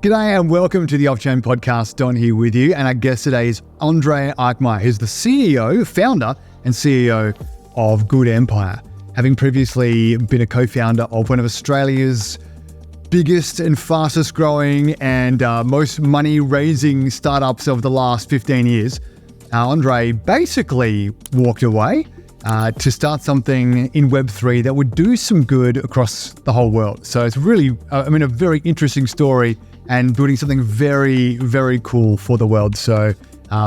G'day and welcome to the Off-Chain Podcast. Don here with you, and our guest today is Andre Eikmeier, who's the founder and CEO of Good Empire, having previously been a co-founder of one of Australia's biggest and fastest growing and most money-raising startups of the last 15 years. Andre basically walked away to start something in Web3 that would do some good across the whole world. So it's really, a very interesting story and building something very, very cool for the world. So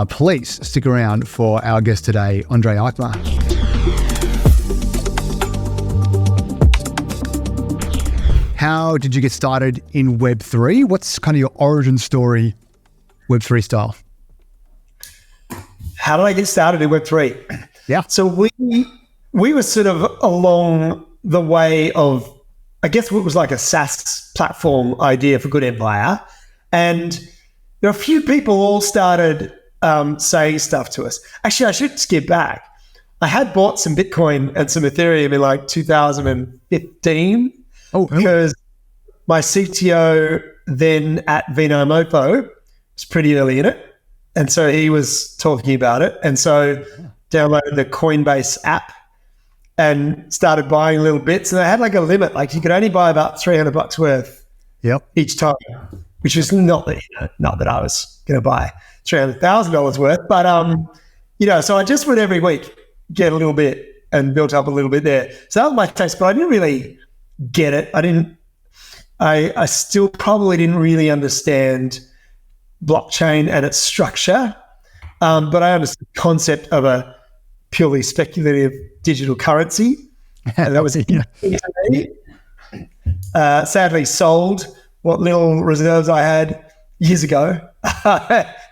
please stick around for our guest today, Andre Eikmeier. How did you get started in Web3? What's kind of your origin story, Web3 style? How did I get started in Web3? Yeah. So we were sort of along the way of, I guess, what was like a SaaS platform idea for Good Empire. And there were a few people all started saying stuff to us. Actually, I should skip back. I had bought some Bitcoin and some Ethereum in like 2015 because my CTO then at Vinomofo was pretty early in it. And so he was talking about it. And so downloaded the Coinbase app and started buying little bits. And I had like a limit, like you could only buy about $300 worth each time, which was not that I was going to buy $300,000 worth. But, so I just would every week get a little bit and built up a little bit there. So that was my taste, but I didn't really get it. I still probably didn't really understand blockchain and its structure. But I understood the concept of a purely speculative digital currency. And that was sadly sold what little reserves I had years ago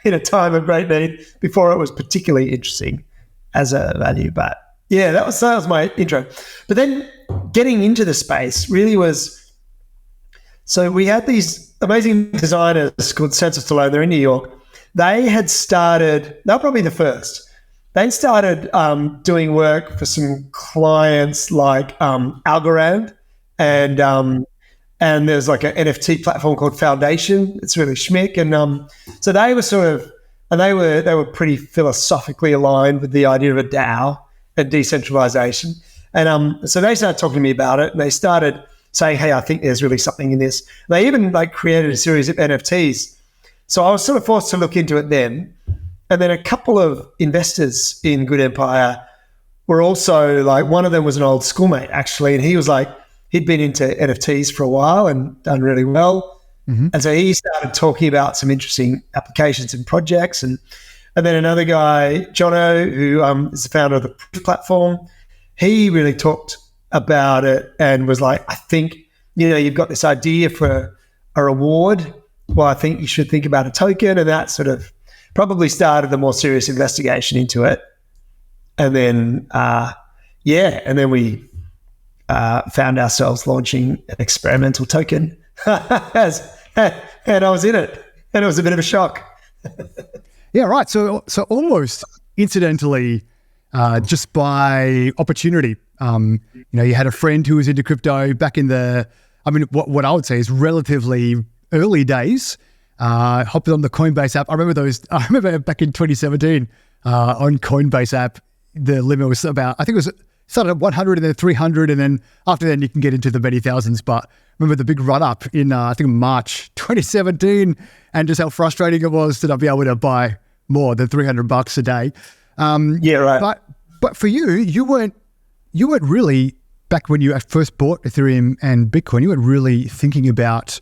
in a time of great need before it was particularly interesting as a value. But yeah, that was my intro. But then getting into the space really was, so we had these amazing designers called Census Alone. They're in New York. They had started, they were probably the first. They started doing work for some clients like Algorand and there's like an NFT platform called Foundation. It's really schmick. And so they were they were pretty philosophically aligned with the idea of a DAO and decentralization. And so they started talking to me about it, and they started saying, hey, I think there's really something in this. They even like created a series of NFTs. So I was sort of forced to look into it then. And then a couple of investors in Good Empire were also like, one of them was an old schoolmate actually. And he was like, he'd been into NFTs for a while and done really well. Mm-hmm. And so he started talking about some interesting applications and projects. And then another guy, Jono, who is the founder of the platform, he really talked about it and was like, I think, you've got this idea for a reward. Well, I think you should think about a token, and that sort of probably started the more serious investigation into it. And then, and then we found ourselves launching an experimental token, and I was in it, and it was a bit of a shock. Yeah, right. So almost incidentally, just by opportunity, you had a friend who was into crypto back in what I would say is relatively early days, hopped on the Coinbase app. I remember back in 2017 on Coinbase app, the limit was about, I think it was started at 100 and then 300. And then after that, you can get into the many thousands. But remember the big run up in, I think March 2017, and just how frustrating it was to not be able to buy more than $300 a day. Yeah, right. But for you weren't really, back when you first bought Ethereum and Bitcoin, you weren't really thinking about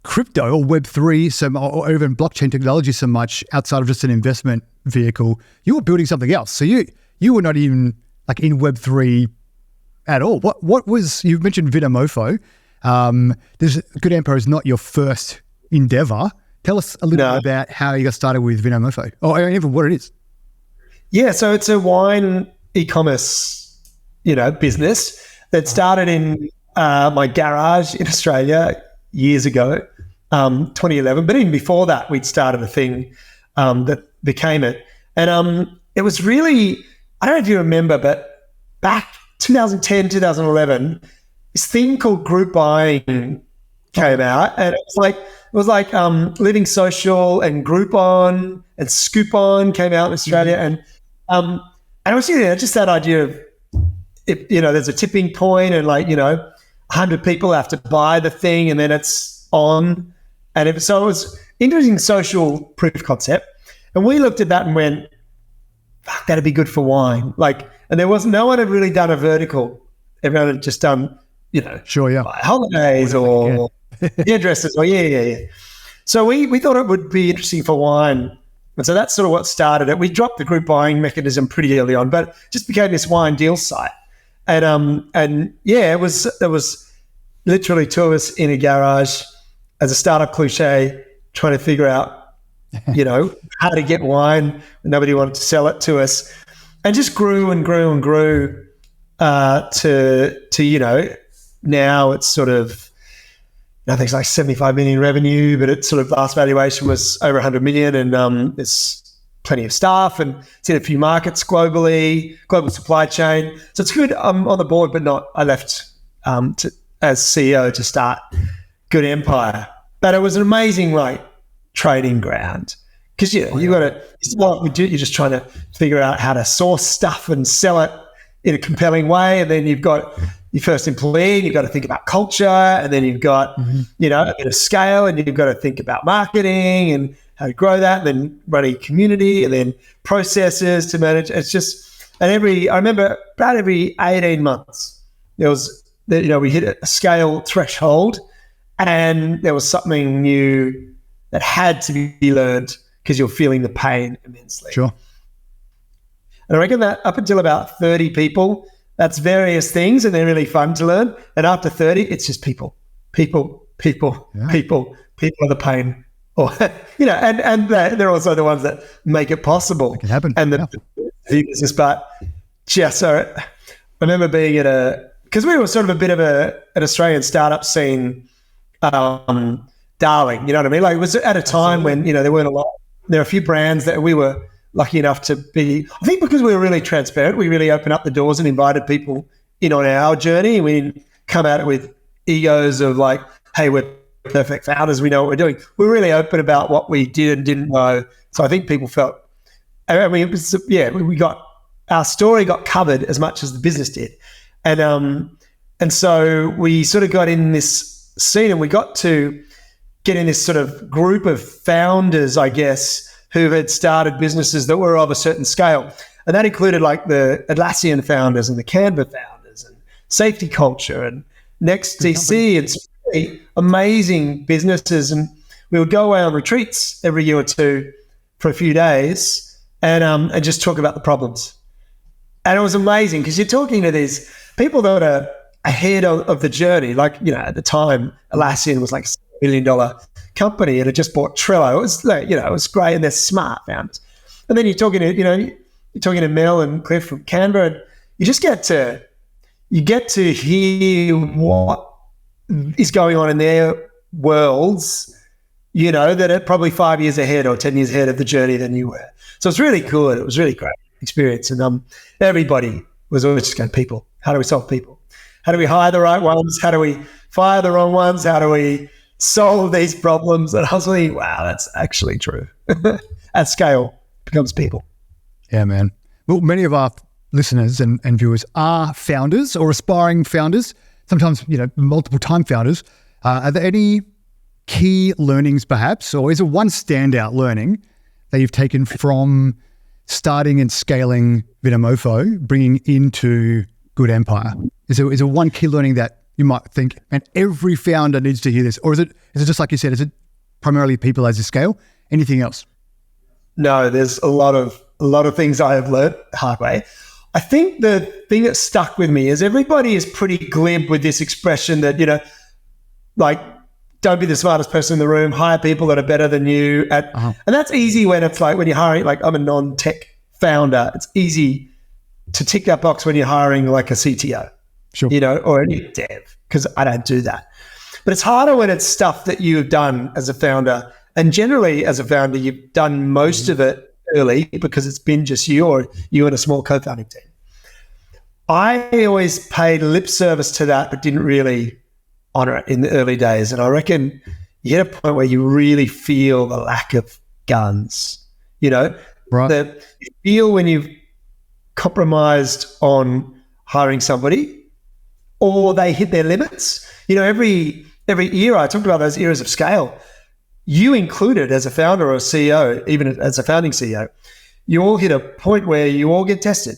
crypto or Web3 or even blockchain technology so much outside of just an investment vehicle. You were building something else. So you were not even like in Web3 at all. What was, you mentioned Vinomofo. This Good Empire is not your first endeavor. Tell us a little bit about how you got started with Vinomofo, or even what it is. Yeah, so it's a wine e-commerce, business that started in my garage in Australia years ago, 2011. But even before that, we'd started a thing that became it. And it was really, I don't know if you remember, but back 2010, 2011, this thing called group buying came out, and it was like Living Social and Groupon and Scoopon came out in Australia, and I was just that idea of if there's a tipping point, and 100 people have to buy the thing, and then it's on, and so it was interesting social proof of concept, and we looked at that and went, "Fuck, that'd be good for wine." And there was no one had really done a vertical. Everyone had just done sure, yeah, holidays or hairdressers, or yeah. So we thought it would be interesting for wine. And so that's sort of what started it. We dropped the group buying mechanism pretty early on, but it just became this wine deal site. And it was literally two of us in a garage as a startup cliche trying to figure out, how to get wine. Nobody wanted to sell it to us, and just grew and grew and grew to now it's sort of, I think it's like 75 million revenue, but its sort of last valuation was over 100 million, and there's plenty of staff, and it's in a few markets globally, global supply chain. So it's good. I'm on the board, but not. I left as CEO to start Good Empire, but it was an amazing trading ground, because you got to. It's what we do. You're just trying to figure out how to source stuff and sell it in a compelling way, and then you've got your first employee, you've got to think about culture, and then you've got, a bit of scale, and you've got to think about marketing and how to grow that, and then running a community, and then processes to manage. It's just, I remember about every 18 months, there was, we hit a scale threshold, and there was something new that had to be learned because you're feeling the pain immensely. Sure. And I reckon that up until about 30 people, that's various things, and they're really fun to learn. And after 30, it's just people are the pain, or and they're also the ones that make it possible. It can happen. And the business, but so I remember being because we were sort of a bit of an Australian startup scene, darling. You know what I mean? It was at a time when there weren't a lot. There are a few brands that we were lucky enough to be, I think because we were really transparent, we really opened up the doors and invited people in on our journey. We didn't come at it with egos of hey, we're perfect founders, we know what we're doing. We're really open about what we did and didn't know. So I think people felt, we got, our story got covered as much as the business did. And so we sort of got in this scene, and we got to get in this sort of group of founders, I guess, who had started businesses that were of a certain scale. And that included the Atlassian founders and the Canva founders and Safety Culture and NextDC, and some really amazing businesses. And we would go away on retreats every year or two for a few days and just talk about the problems. And it was amazing because you're talking to these people that are ahead of the journey. At the time, Atlassian was a $1 billion company, and it just bought Trello. It was it was great, and they're smart founders. And then you're talking to Mel and Cliff from Canva, and you just get to hear what is going on in their worlds, that are probably 5 years ahead or 10 years ahead of the journey than you were. So it's really cool. It was really great experience, and everybody was always just going, people. How do we solve people? How do we hire the right ones? How do we fire the wrong ones? How do we solve these problems? And I was like, wow, that's actually true. At scale, becomes people. Yeah, man. Well, many of our listeners and viewers are founders or aspiring founders, sometimes, multiple time founders. Are there any key learnings perhaps, or is it one standout learning that you've taken from starting and scaling Vinomofo, bringing into Good Empire? Is there one key learning that you might think, and every founder needs to hear this? Or is it just like you said, is it primarily people as you scale? Anything else? No, there's a lot of things I have learned the hard way. I think the thing that stuck with me is everybody is pretty glib with this expression that, don't be the smartest person in the room, hire people that are better than you. And that's easy when it's when you're hiring, I'm a non-tech founder, it's easy to tick that box when you're hiring a CTO. Sure. Or any dev, because I don't do that. But it's harder when it's stuff that you've done as a founder. And generally, as a founder, you've done most of it early because it's been just you or you and a small co-founding team. I always paid lip service to that, but didn't really on it in the early days. And I reckon you hit a point where you really feel the lack of guns, you feel when you've compromised on hiring somebody or they hit their limits. Every era, I talked about those eras of scale, you included as a founder or a CEO, even as a founding CEO, you all hit a point where you all get tested.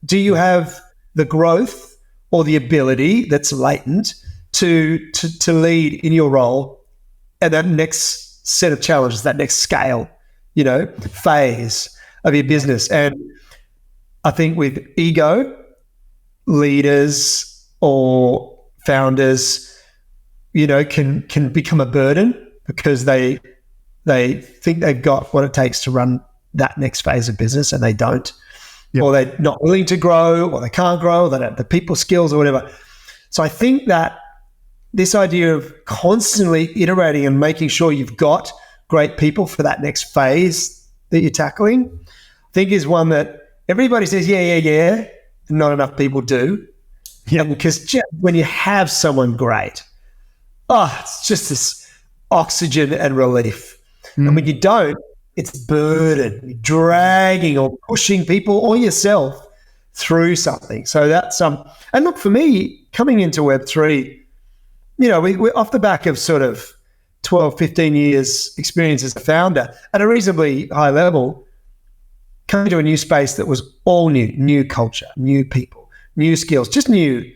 Do you have the growth or the ability that's latent to lead in your role at that next set of challenges, that next scale, phase of your business? And I think with ego, leaders or founders, can become a burden because they think they've got what it takes to run that next phase of business and they don't. Yep. Or they're not willing to grow, or they can't grow, or they don't have the people skills or whatever. So I think that this idea of constantly iterating and making sure you've got great people for that next phase that you're tackling, I think is one that everybody says, yeah, and not enough people do. Yeah, because when you have someone great, it's just this oxygen and relief. And when you don't, it's burden, you're dragging or pushing people or yourself through something. So that's and look, for me, coming into Web3, we're off the back of sort of 12, 15 years experience as a founder at a reasonably high level, coming to a new space that was all new culture, new people, new skills, just new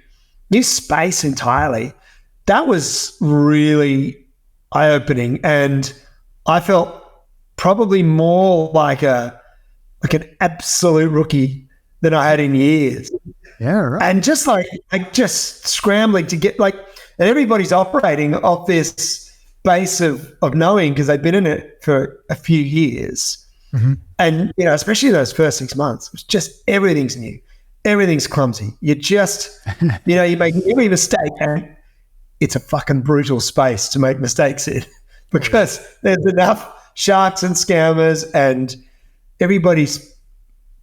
space entirely. That was really eye-opening, and I felt probably more like an absolute rookie than I had in years. Yeah, right. And just just scrambling to get and everybody's operating off this base of knowing because they've been in it for a few years. Mm-hmm. And, especially those first 6 months, it's just everything's new. Everything's clumsy. You just, you make every mistake and it's a fucking brutal space to make mistakes in because there's enough sharks and scammers and everybody's,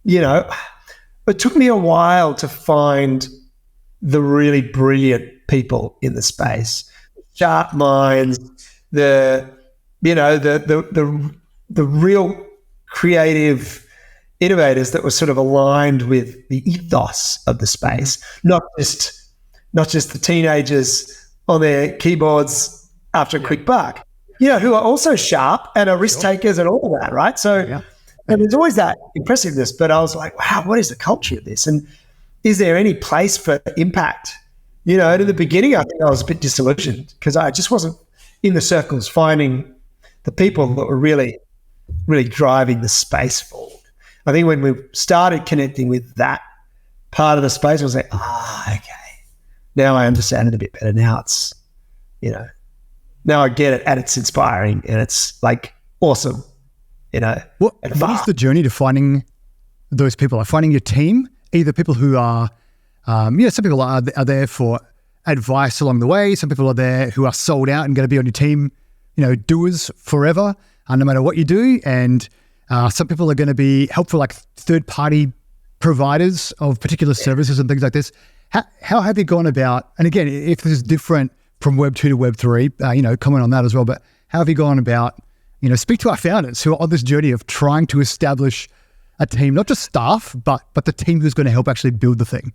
it took me a while to find the really brilliant people in the space, sharp minds, the real creative innovators that were sort of aligned with the ethos of the space, not just the teenagers on their keyboards after a quick buck. Who are also sharp and are risk takers and all of that, right? So and there's always that impressiveness, but I was like, wow, what is the culture of this? And is there any place for impact? And in the beginning, I think I was a bit disillusioned because I just wasn't in the circles finding the people that were really, really driving the space forward. I think when we started connecting with that part of the space, I was like, okay, now I understand it a bit better. Now it's, now I get it and it's inspiring and it's awesome, What is the journey to finding those people? Like finding your team, either people who are, some people are there for advice along the way. Some people are there who are sold out and going to be on your team, doers forever, no matter what you do. And some people are going to be helpful, like third-party providers of particular services and things like this. How have you gone about, and again, if this is different from Web 2 to Web 3, comment on that as well, but how have you gone about, speak to our founders who are on this journey of trying to establish a team, not just staff, but the team who's going to help actually build the thing?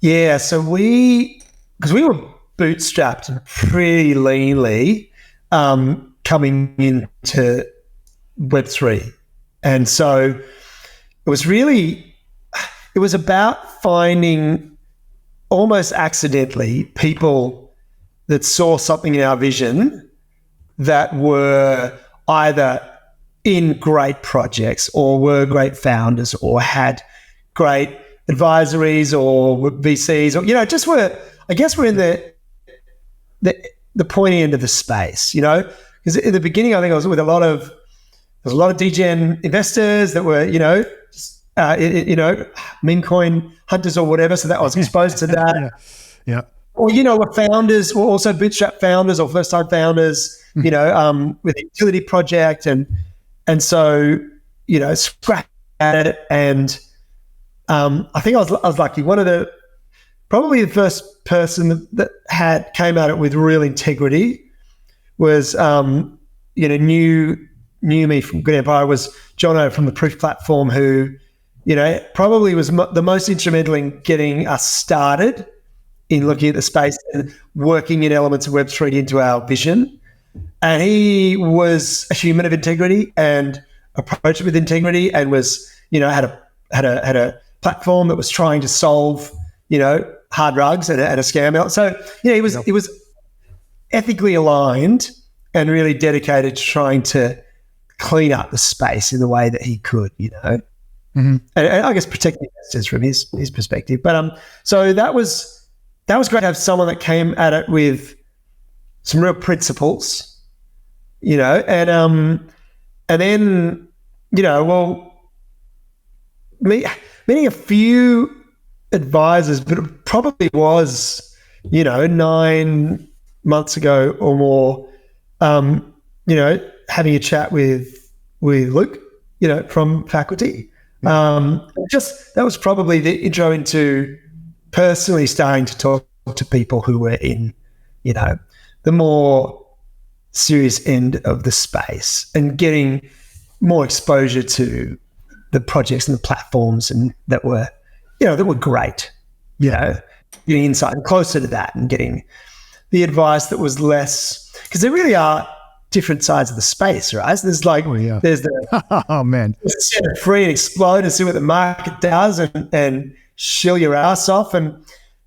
Yeah, so because we were bootstrapped pretty leanly coming into Web3. And so it was about finding almost accidentally people that saw something in our vision that were either in great projects or were great founders or had great advisories or VCs or, just we're in the pointy end of the space, because in the beginning, I think I was with there's a lot of degen investors that were, meme coin hunters or whatever. So that I was exposed to that. Yeah. Or, were founders or also bootstrap founders or first time founders, with a utility project. And so, scratch at it. And I think I was lucky. One of the probably the first person that came at it with real integrity was, knew me from Good Empire was Jono from the Proof platform, who, probably was the most instrumental in getting us started in looking at the space and working in elements of Web3 into our vision. And he was a human of integrity and approached it with integrity, and was, had a platform that was trying to solve, hard drugs and a scam. So, he was ethically aligned and really dedicated to trying to clean up the space in the way that he could, and I guess protect the investors from his perspective. But so that was great to have someone that came at it with some real principles, and then, meeting a few advisors, but it probably was, 9 months ago or more, having a chat with Luke, from faculty. That was probably the intro into personally starting to talk to people who were in, the more serious end of the space, and getting more exposure to the projects and the platforms and that were great, getting insight and closer to that, and getting the advice that was less, because there really are different sides of the space, right? So there's there's the oh man, set it free and explode and see what the market does and shill your ass off. And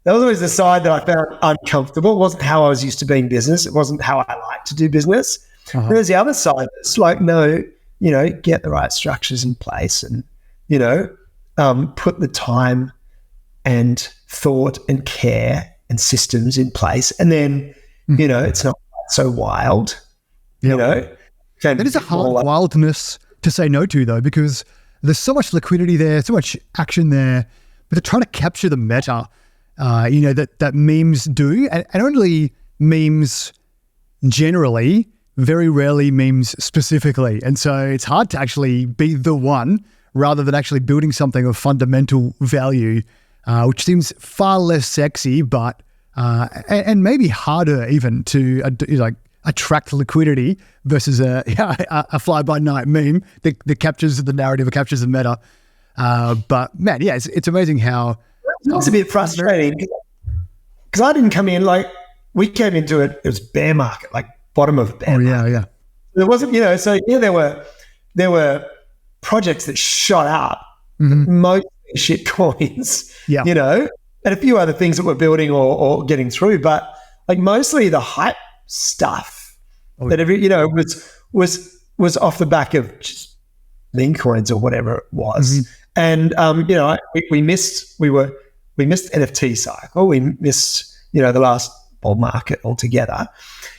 that was always the side that I found uncomfortable. It wasn't how I was used to being business. It wasn't how I like to do business. There's the other side that's like, no, get the right structures in place and, put the time and thought and care and systems in place. And then, it's not so wild, That is a hard wildness to say no to, though, because there's so much liquidity there, so much action there, but they're trying to capture the meta, that memes do, and only memes generally, very rarely memes specifically. And so it's hard to actually be the one rather than actually building something of fundamental value, which seems far less sexy, but and maybe harder even to attract liquidity versus a fly-by-night meme that captures the narrative or captures the meta. But man, it's amazing how it's a bit frustrating because I didn't come in we came into it. It was bear market, bottom of bear market. Yeah. There wasn't, there were projects that shot up, mostly shit coins, and a few other things that we're building or getting through, but mostly the hype stuff was off the back of just meme coins or whatever it was. And we missed NFT cycle. We missed the last bull market altogether.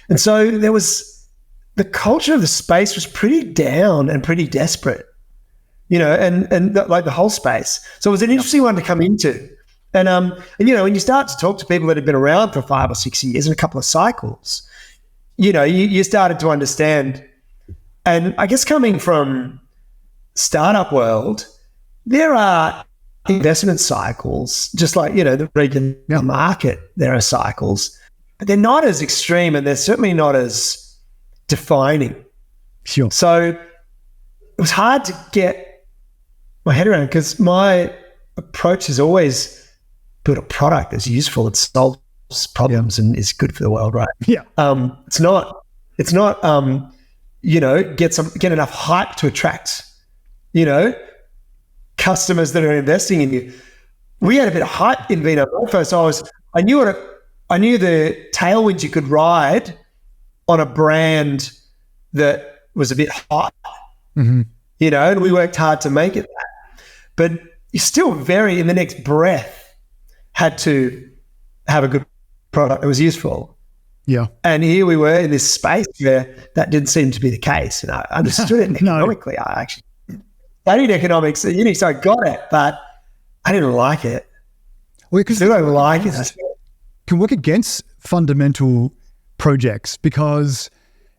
And so there was the culture of the space was pretty down and pretty desperate, and the whole space. So it was an interesting one to come into. And when you start to talk to people that have been around for 5 or 6 years and a couple of cycles, you started to understand. And I guess coming from startup world, there are investment cycles, just like, the regular market, there are cycles, but they're not as extreme and they're certainly not as defining. Sure. So it was hard to get my head around because my approach is always build a product that's useful, that solves problems and is good for the world, right? Yeah. It's not get enough hype to attract, customers that are investing in you. We had a bit of hype in Vinomofo, so I knew the tailwinds you could ride on a brand that was a bit hot, and we worked hard to make it that. But you still in the next breath, had to have a good product that was useful. Yeah. And here we were in this space where that didn't seem to be the case. And I understood it economically. I actually studied economics at uni, so I got it, but I didn't like it. Well, because I don't like it. Can work against fundamental projects, because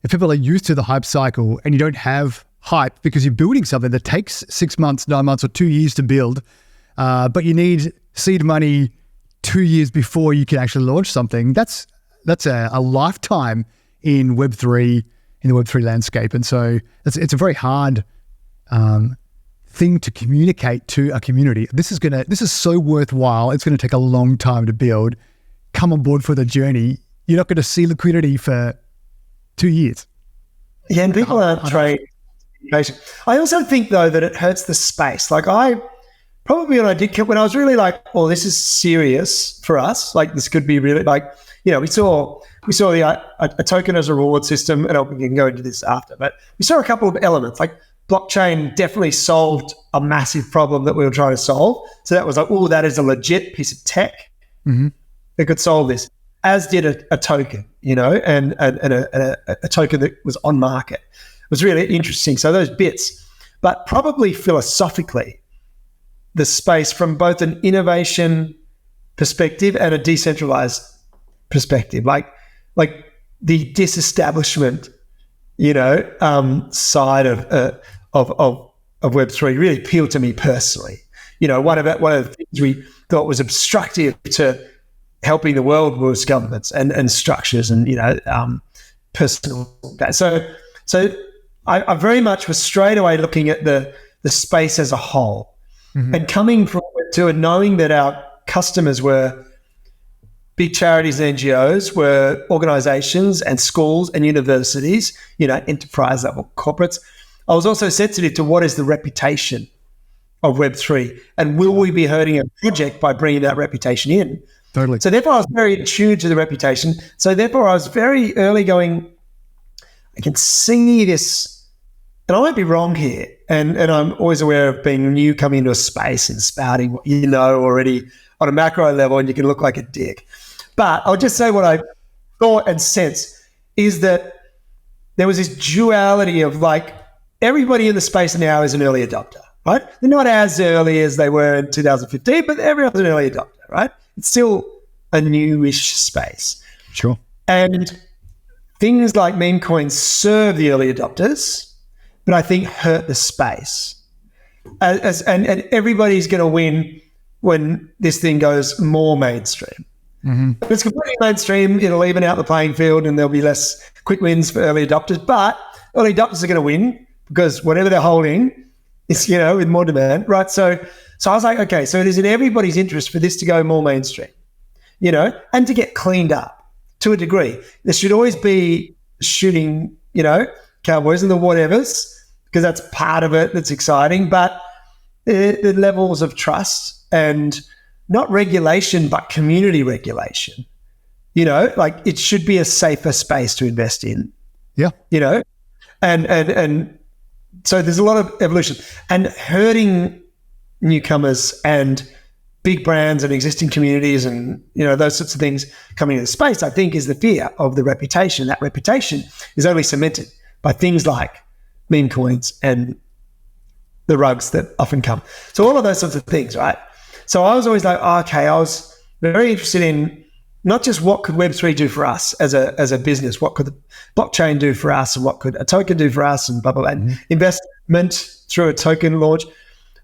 if people are used to the hype cycle and you don't have hype because you're building something that takes 6 months, 9 months, or 2 years to build, but you need seed money 2 years before you can actually launch something, that's a lifetime in Web3, in the Web3 landscape. And so it's a very hard thing to communicate to a community. This is so worthwhile. It's going to take a long time to build. Come on board for the journey. You're not going to see liquidity for 2 years. Yeah, and people aren't trained. I also think, though, that it hurts the space. Like when I was really like, oh, this is serious for us. Like this could be really like, we saw a token as a reward system, and we can go into this after, but we saw a couple of elements. Like blockchain definitely solved a massive problem that we were trying to solve. So that was like, oh, that is a legit piece of tech that could solve this, as did a token, and a token that was on market. It was really interesting. So those bits, but probably philosophically, the space from both an innovation perspective and a decentralized perspective, like the disestablishment, side of Web3 really appealed to me personally. One of the things we thought was obstructive to helping the world was governments and structures and personal. So I very much was straight away looking at the space as a whole, and coming from Web2 and knowing that our customers were big charities and NGOs, were organizations and schools and universities, enterprise level corporates. I was also sensitive to what is the reputation of Web3, and will we be hurting a project by bringing that reputation in? Totally. So therefore I was very attuned to the reputation. So therefore I was very early going, I can see this, and I might be wrong here, and I'm always aware of being new coming into a space and spouting what you know already on a macro level, and you can look like a dick. But I'll just say what I thought and sense is that there was this duality of like everybody in the space now is an early adopter, right? They're not as early as they were in 2015, but everyone's an early adopter, right? It's still a newish space. Sure. And things like meme coins serve the early adopters, but I think hurt the space. And everybody's going to win when this thing goes more mainstream. If it's completely mainstream, it'll even out the playing field and there'll be less quick wins for early adopters. But early adopters are going to win because whatever they're holding is, with more demand, right? So I was like, okay, so it is in everybody's interest for this to go more mainstream, and to get cleaned up to a degree. There should always be shooting, cowboys and the whatevers, because that's part of it that's exciting. But the levels of trust and not regulation, but community regulation, like it should be a safer space to invest in. Yeah. And so there's a lot of evolution, and hurting newcomers and big brands and existing communities and, those sorts of things coming into the space, I think is the fear of the reputation. That reputation is only cemented by things like meme coins and the rugs that often come. So all of those sorts of things, right? So I was always like, okay, I was very interested in not just what could Web3 do for us as a business, what could the blockchain do for us, and what could a token do for us, and blah, blah, blah. And investment through a token launch. It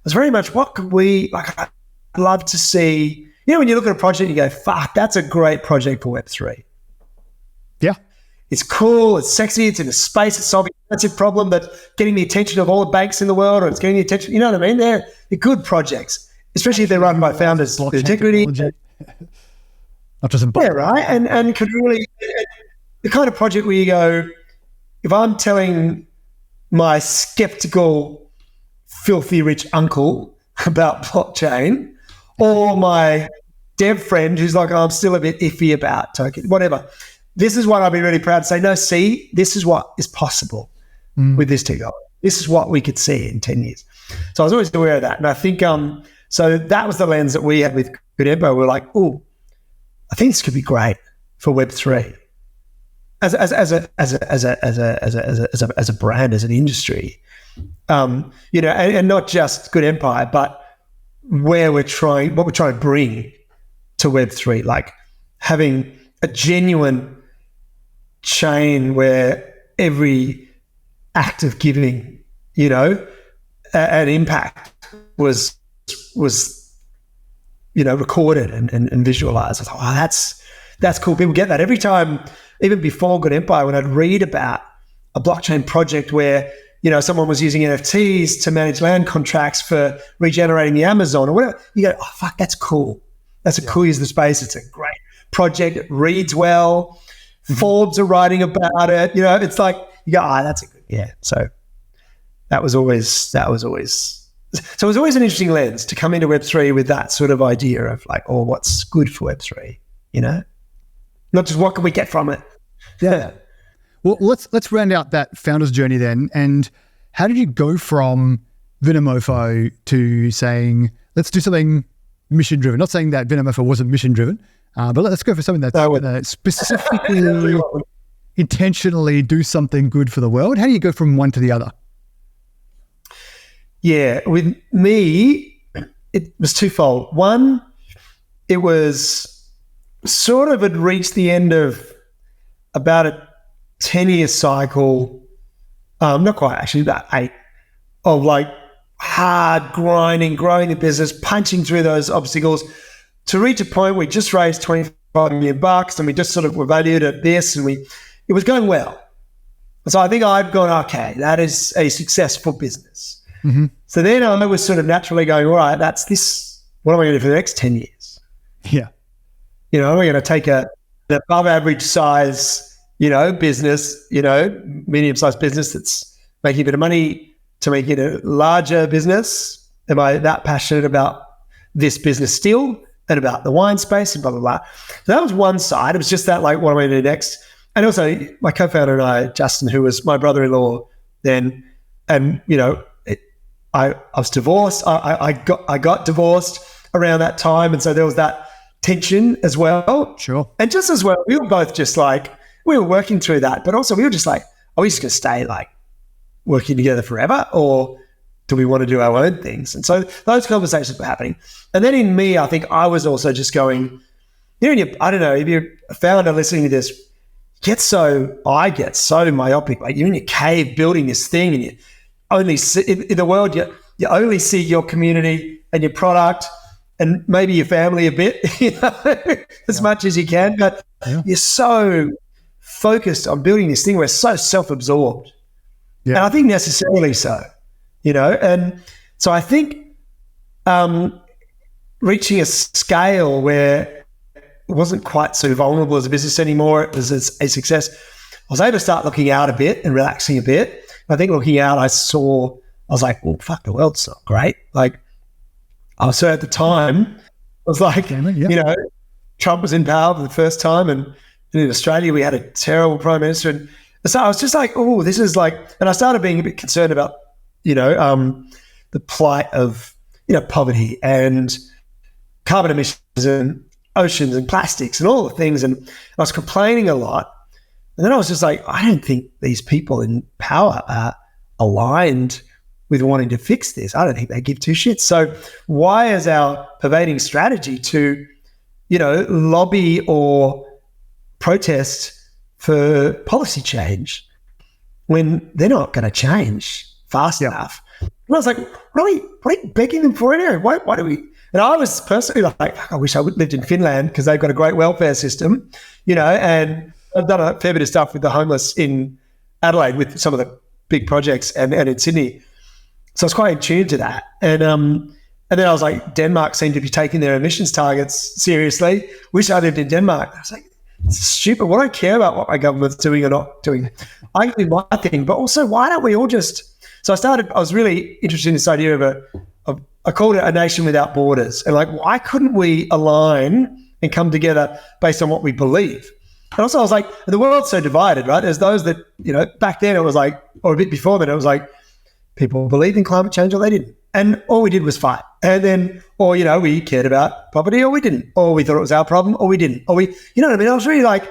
was very much what could we, like, I'd love to see, when you look at a project, you go, fuck, that's a great project for Web3. Yeah. It's cool, it's sexy, it's in a space, it's solving a massive problem that's getting the attention of all the banks in the world, or it's getting the attention, you know what I mean? They're good projects. Especially if they're run by founders with integrity. Not just right. And could really, the kind of project where you go, if I'm telling my skeptical, filthy rich uncle about blockchain, or my dev friend who's like, oh, I'm still a bit iffy about token, whatever, this is what I'd be really proud to say, no, see, this is what is possible with this technology. This is what we could see in 10 years. So I was always aware of that. And I think, so that was the lens that we had with Good Empire. We're like, oh, I think this could be great for Web3 as a brand, as an industry, and not just Good Empire, but what we're trying to bring to Web3, like having a genuine chain where every act of giving, an impact was recorded and visualized. I thought, oh, that's cool. People get that every time, even before Good Empire, when I'd read about a blockchain project where, someone was using NFTs to manage land contracts for regenerating the Amazon or whatever, you go, oh, fuck, that's cool. That's a cool use of the space. It's a great project. It reads well. Forbes are writing about it. It's like, you go, that's a good, yeah. So it was always an interesting lens to come into Web3 with that sort of idea of like, oh, what's good for Web3, Not just what can we get from it. Yeah. Well, let's round out that founder's journey then. And how did you go from Vinomofo to saying, let's do something mission-driven? Not saying that Vinomofo wasn't mission-driven, but let's go for something that's specifically, intentionally do something good for the world. How do you go from one to the other? Yeah, with me, it was twofold. One, it was sort of had reached the end of about a 10-year cycle, not quite actually, about 8, of like hard grinding, growing the business, punching through those obstacles to reach a point where we just raised $25 million and we just sort of were valued at this and it was going well. So I think I'd gone, okay, that is a successful business. Mm-hmm. So then I was sort of naturally going, all right, that's this. What am I going to do for the next 10 years? Yeah. Am I going to take an above average size, business, medium-sized business that's making a bit of money to make it a larger business? Am I that passionate about this business still and about the wine space and blah, blah, blah? So that was one side. It was just that, like, what am I going to do next? And also my co-founder and I, Justin, who was my brother-in-law then, and, I was divorced. I got divorced around that time. And so there was that tension as well. Sure. And just as well, we were both just like, we were working through that, but also we were just like, are we just going to stay like working together forever, or do we want to do our own things? And so those conversations were happening. And then in me, I think I was also just going, I don't know, if you're a founder listening to this, I get so myopic. Like, you're in your cave building this thing and you only see, in the world, you only see your community and your product and maybe your family a bit, as much as you can. But you're so focused on building this thing where it's so self-absorbed. Yeah. And I think necessarily so, And so I think reaching a scale where it wasn't quite so vulnerable as a business anymore, it was a success, I was able to start looking out a bit and relaxing a bit. I think looking out, I was like, well, fuck, the world's not great. Like, so at the time, I was like, Trump was in power for the first time, and in Australia, we had a terrible prime minister. And so I was just like, oh, this is like, and I started being a bit concerned about, the plight of, poverty and carbon emissions and oceans and plastics and all the things. And I was complaining a lot. And then I was just like, I don't think these people in power are aligned with wanting to fix this. I don't think they give two shits. So why is our pervading strategy to, lobby or protest for policy change when they're not going to change fast enough? And I was like, what are we begging them for anyway? Why do we? And I was personally like, I wish I lived in Finland because they've got a great welfare system, and I've done a fair bit of stuff with the homeless in Adelaide with some of the big projects and in Sydney. So I was quite in tune to that. And then I was like, Denmark seemed to be taking their emissions targets seriously. Wish I lived in Denmark. I was like, it's stupid. Well, I don't care about what my government's doing or not doing. I can do my thing, but also why don't we all just... So I was really interested in this idea of I called it a nation without borders. And like, why couldn't we align and come together based on what we believe? And also I was like, the world's so divided, right? There's those that, back then it was like, or a bit before then, it was like, people believed in climate change or they didn't. And all we did was fight. And then, or, we cared about property or we didn't. Or we thought it was our problem or we didn't. Or we, what I mean? I was really like,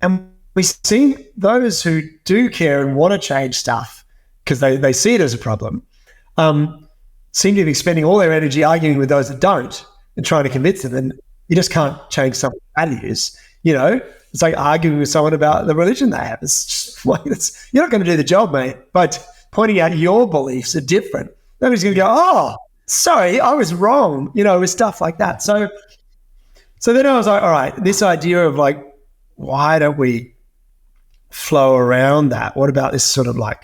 and we see those who do care and want to change stuff because they see it as a problem, seem to be spending all their energy arguing with those that don't and trying to convince them. And you just can't change someone's values, It's like arguing with someone about the religion they have. It's just like, you're not going to do the job, mate. But pointing out your beliefs are different. Nobody's going to go, oh, sorry, I was wrong, with stuff like that. So then I was like, all right, this idea of like, why don't we flow around that? What about this sort of like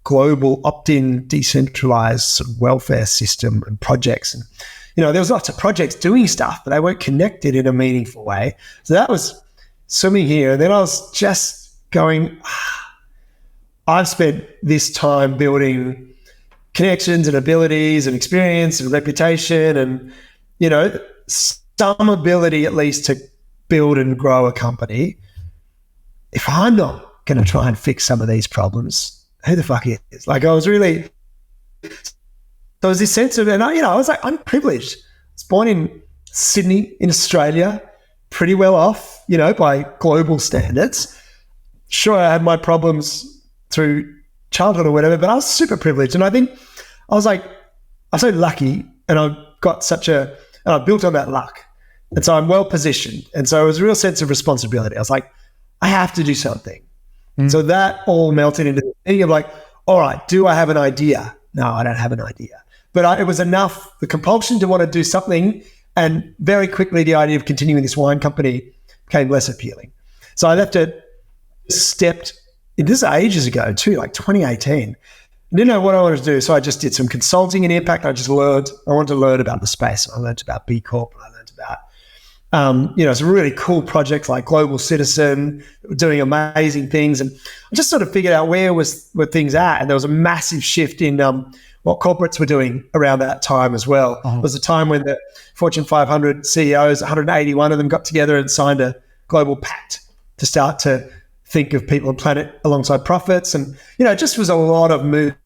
global opt-in decentralized sort of welfare system and projects? And, there was lots of projects doing stuff, but they weren't connected in a meaningful way. So that was swimming here. And then I was just going, I've spent this time building connections and abilities and experience and reputation and, some ability at least to build and grow a company. If I'm not going to try and fix some of these problems, who the fuck is? Like, I was really, there was this sense of, and I was like, I'm privileged. I was born in Sydney in Australia, pretty well off, by global standards. Sure, I had my problems through childhood or whatever, but I was super privileged. And I think I was like, I'm so lucky, and I've got and I built on that luck. And so I'm well positioned. And so it was a real sense of responsibility. I was like, I have to do something. So that all melted into the thing of like, all right, do I have an idea? No, I don't have an idea. But it was enough, the compulsion to want to do something. And very quickly, the idea of continuing this wine company became less appealing. So I left it, stepped, this is ages ago too, like 2018. I didn't know what I wanted to do. So I just did some consulting and impact. I wanted to learn about the space. I learned about B Corp, and I learned about some really cool projects like Global Citizen, doing amazing things. And I just sort of figured out where things at. And there was a massive shift in what corporates were doing around that time as well. It was a time when the Fortune 500 CEOs, 181 of them, got together and signed a global pact to start to think of people and planet alongside profits. And, it just was a lot of movement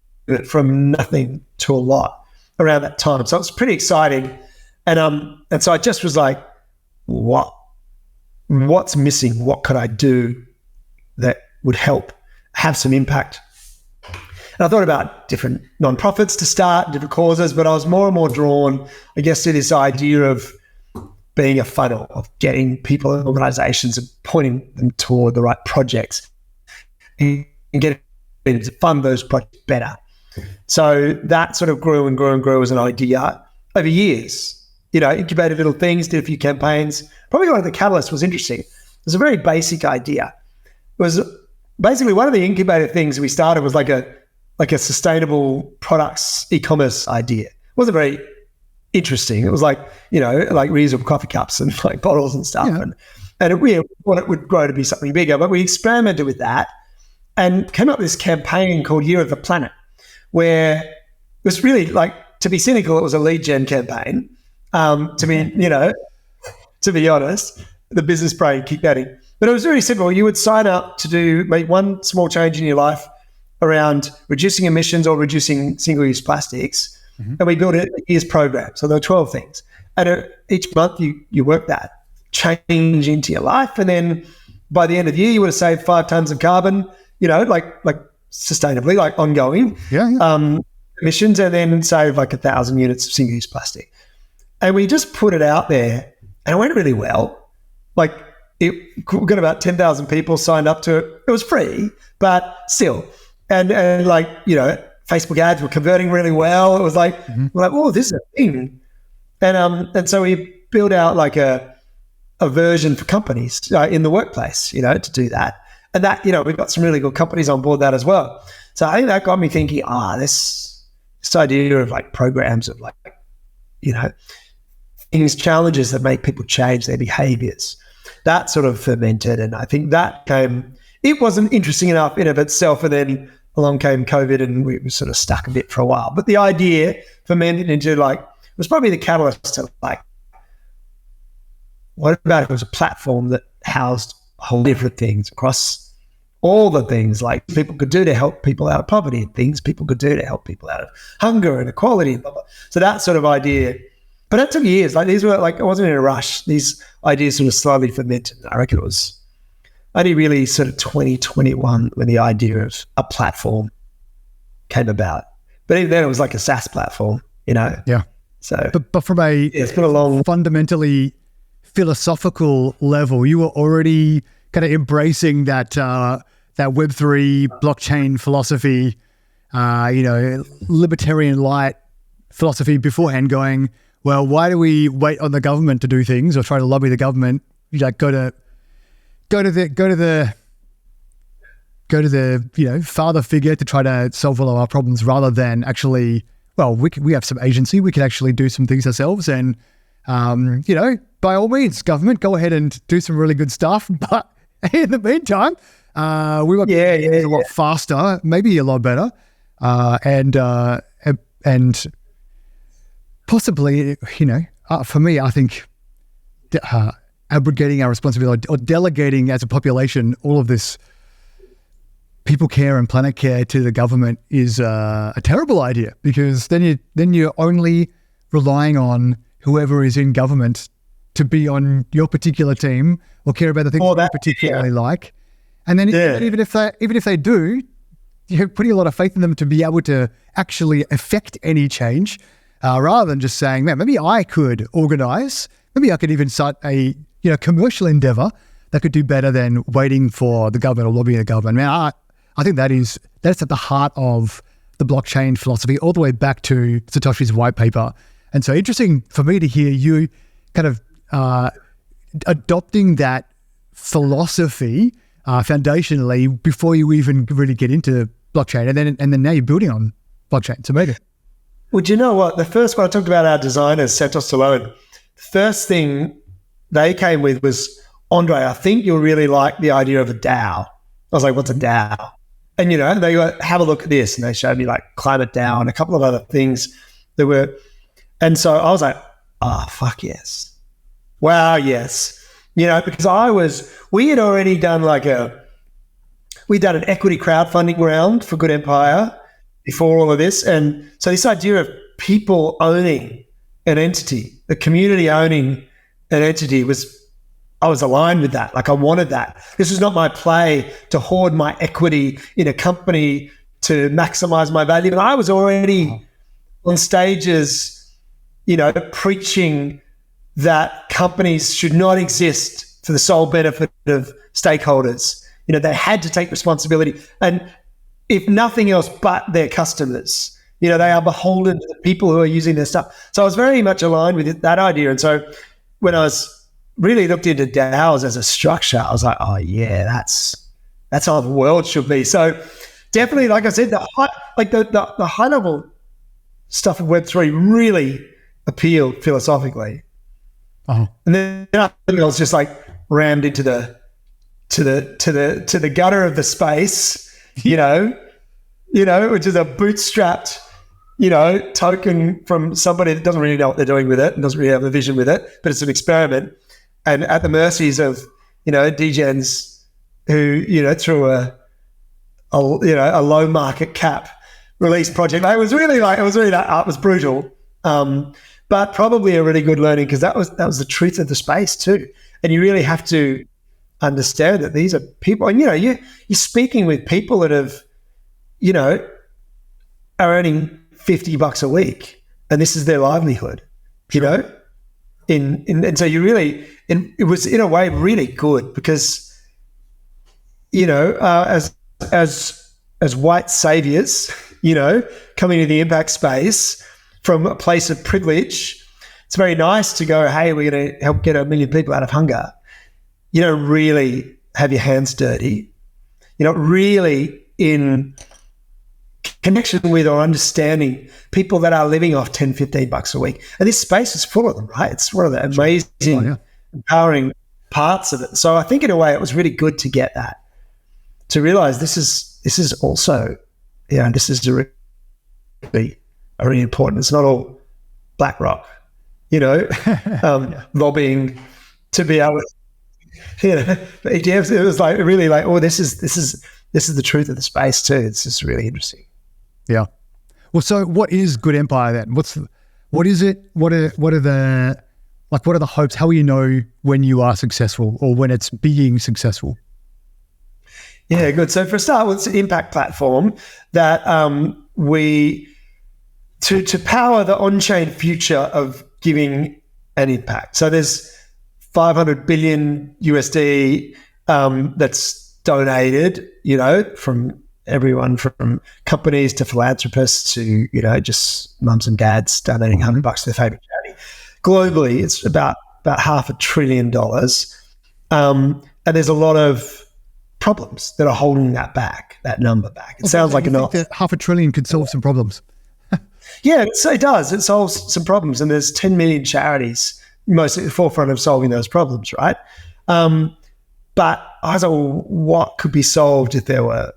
from nothing to a lot around that time. So it was pretty exciting. And so I just was like, what's missing? What could I do that would help have some impact? And I thought about different nonprofits to start, different causes, but I was more and more drawn, I guess, to this idea of being a funnel, of getting people and organizations and pointing them toward the right projects and getting them to fund those projects better. So that sort of grew and grew and grew as an idea over years. Incubated little things, did a few campaigns. Probably one of the catalysts was interesting. It was a very basic idea. It was basically one of the incubated things we started was like a sustainable products e-commerce idea. It wasn't very interesting. It was like reusable coffee cups and like bottles and stuff. Yeah. And we thought it would grow to be something bigger, but we experimented with that and came up with this campaign called Year of the Planet, where it was really like, to be cynical, it was a lead gen campaign. To be honest, the business brain kicked at him. But it was very simple. You would sign up to make one small change in your life around reducing emissions or reducing single-use plastics, and we built a year's program. So there were 12 things. And each month you work that change into your life, and then by the end of the year, you would have saved 5 tons of carbon, like sustainably, like ongoing emissions, and then save like 1,000 units of single-use plastic. And we just put it out there, and it went really well. Like, it got about 10,000 people signed up to it. It was free, but still. And Facebook ads were converting really well. It was like, we're like, oh, this is a thing. And so we built out like a version for companies in the workplace, to do that. And that, we've got some really good companies on board that as well. So I think that got me thinking, this idea of like programs of like, things, challenges that make people change their behaviors, that sort of fermented. And I think that it wasn't interesting enough in of itself. And then along came COVID and we were sort of stuck a bit for a while. But the idea fermented into like, it was probably the catalyst to like, what about if it was a platform that housed whole different things across all the things like people could do to help people out of poverty and things people could do to help people out of hunger and equality. Blah, blah. So that sort of idea. But it took years. Like these were like, I wasn't in a rush. These ideas sort of slowly fermented. I reckon it was only really sort of 2021 when the idea of a platform came about. But even then it was like a SaaS platform, Yeah. So, but from it's been a long, fundamentally philosophical level, you were already kind of embracing that Web3 blockchain philosophy, libertarian light philosophy beforehand going, well, why do we wait on the government to do things or try to lobby the government? Like go to the father figure to try to solve all of our problems rather than actually, well, we have some agency. We can actually do some things ourselves. And, by all means, government, go ahead and do some really good stuff. But in the meantime, we might be a lot faster, maybe a lot better. And possibly, for me, I think abrogating our responsibility or delegating as a population all of this people care and planet care to the government is a terrible idea, because then you're only relying on whoever is in government to be on your particular team or care about the things you particularly like. And then even if they do, you're putting a lot of faith in them to be able to actually affect any change, rather than just saying, man, maybe I could organize, maybe I could even start a commercial endeavor that could do better than waiting for the government or lobbying the government. Man, I think that's at the heart of the blockchain philosophy, all the way back to Satoshi's white paper. And so interesting for me to hear you kind of adopting that philosophy foundationally before you even really get into blockchain, and then now you're building on blockchain. So maybe. Well, do you know what? The first one I talked about, our designers, Santos Stallone, the first thing they came with was, Andre, I think you'll really like the idea of a DAO. I was like, what's a DAO? And, they go, have a look at this. And they showed me like Climate DAO and a couple of other things that were. And so I was like, fuck yes. Wow, yes. Because we had already done we'd done an equity crowdfunding round for Good Empire before all of this. And so this idea of people owning an entity, the community owning an entity I was aligned with that. Like I wanted that. This was not my play to hoard my equity in a company to maximize my value. But I was already on stages, preaching that companies should not exist for the sole benefit of stakeholders. They had to take responsibility. And if nothing else but their customers, they are beholden to the people who are using their stuff. So I was very much aligned with that idea. And so when I was really looked into DAOs as a structure, I was like, oh yeah, that's how the world should be. So definitely, like I said, the high level stuff of Web3 really appealed philosophically. And then I was just like rammed into the gutter of the space, which is a bootstrapped, token from somebody that doesn't really know what they're doing with it and doesn't really have a vision with it, but it's an experiment. And at the mercies of, degens who, through a low market cap release project. It was brutal. But probably a really good learning, because that was the truth of the space too. And you really have to understand that these are people, and you're speaking with people that have, are earning $50 a week, and this is their livelihood, and so you really, and it was in a way really good, because as white saviors, coming to the impact space from a place of privilege, it's very nice to go, hey, we're going to help get 1 million people out of hunger. You don't really have your hands dirty. You're not really in connection with or understanding people that are living off $10, $15 a week. And this space is full of them, right? It's one of the amazing, empowering parts of it. So I think in a way it was really good to get that, to realize this is also, this is really important. It's not all BlackRock, lobbying to be able to, ETFs. It was like really like, oh, this is the truth of the space too. It's just really interesting. Yeah. Well, so what is Good Empire then? What is it? What are the hopes? How will you know when you are successful or when it's being successful? Yeah, good. So for a start, it's an impact platform that to power the on-chain future of giving an impact. So there's $500 billion USD that's donated, from everyone from companies to philanthropists to, just mums and dads donating $100 to their favorite charity. Globally, it's about $500 billion. And there's a lot of problems that are holding that number back. It sounds like enough. $500 billion could solve some problems. Yeah, it does. It solves some problems. And there's 10 million charities, mostly at the forefront of solving those problems, right? But I was like, well, what could be solved if that was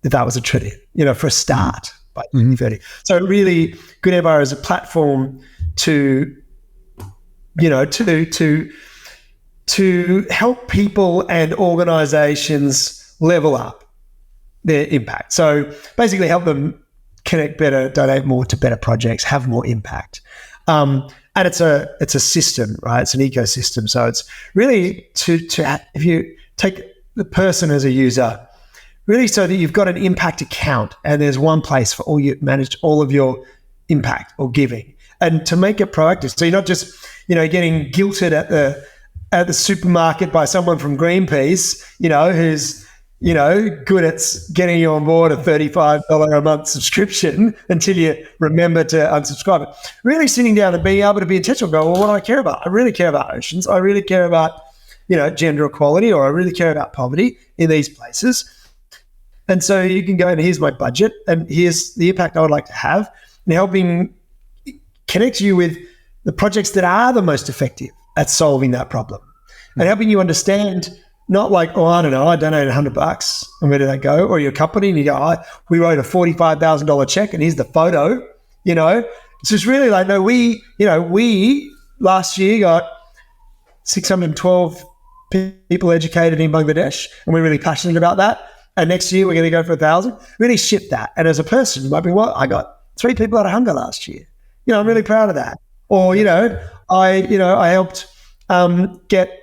$1 trillion, for a start by 2030? So really, Good Empire is a platform to help people and organizations level up their impact. So basically help them connect better, donate more to better projects, have more impact. And it's a system, right? It's an ecosystem. So it's really if you take the person as a user, really so that you've got an impact account and there's one place for manage all of your impact or giving, and to make it proactive. So you're not just, getting guilted at the supermarket by someone from Greenpeace, who's, good at getting you on board a $35 a month subscription until you remember to unsubscribe. But really sitting down and being able to be intentional, go, well, what do I care about? I really care about oceans. I really care about, gender equality, or I really care about poverty in these places. And so you can go, and here's my budget, and here's the impact I would like to have, and helping connect you with the projects that are the most effective at solving that problem, and helping you understand, not like, I don't know, I donated $100 and where did that go? Or your company, and you go, we wrote a $45,000 check and here's the photo, It's just really like, no, we last year got 612 people educated in Bangladesh, and we're really passionate about that. And next year we're going to go for 1,000. Really shift that. And as a person, you might be, I got 3 people out of hunger last year. I'm really proud of that. Or, I helped get,